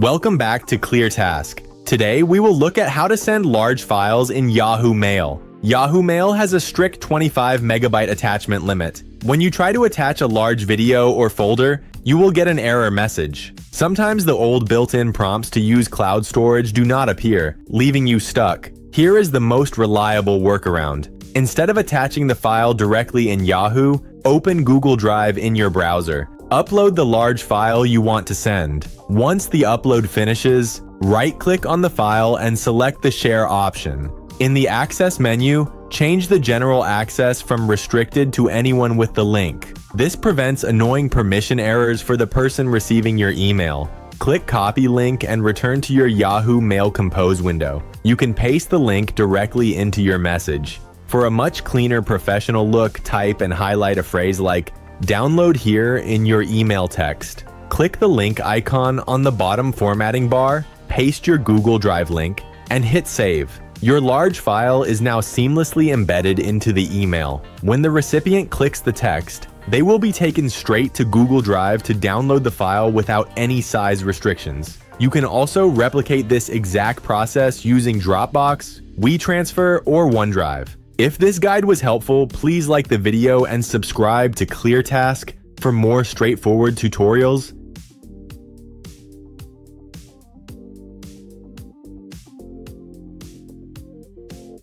Welcome back to ClearTask. Today, we will look at how to send large files in Yahoo Mail. Yahoo Mail has a strict 25 megabyte attachment limit. When you try to attach a large video or folder, you will get an error message. Sometimes the old built-in prompts to use cloud storage do not appear, leaving you stuck. Here is the most reliable workaround. Instead of attaching the file directly in Yahoo, open Google Drive in your browser. Upload the large file you want to send. Once the upload finishes, right-click on the file and select the Share option. In the Access menu, change the general access from restricted to anyone with the link. This prevents annoying permission errors for the person receiving your email. Click Copy Link and return to your Yahoo Mail Compose window. You can paste the link directly into your message. For a much cleaner professional look, type and highlight a phrase like "Download here" in your email text. Click the link icon on the bottom formatting bar, paste your Google Drive link, and hit Save. Your large file is now seamlessly embedded into the email. When the recipient clicks the text, they will be taken straight to Google Drive to download the file without any size restrictions. You can also replicate this exact process using Dropbox, WeTransfer, or OneDrive. If this guide was helpful, please like the video and subscribe to ClearTask for more straightforward tutorials.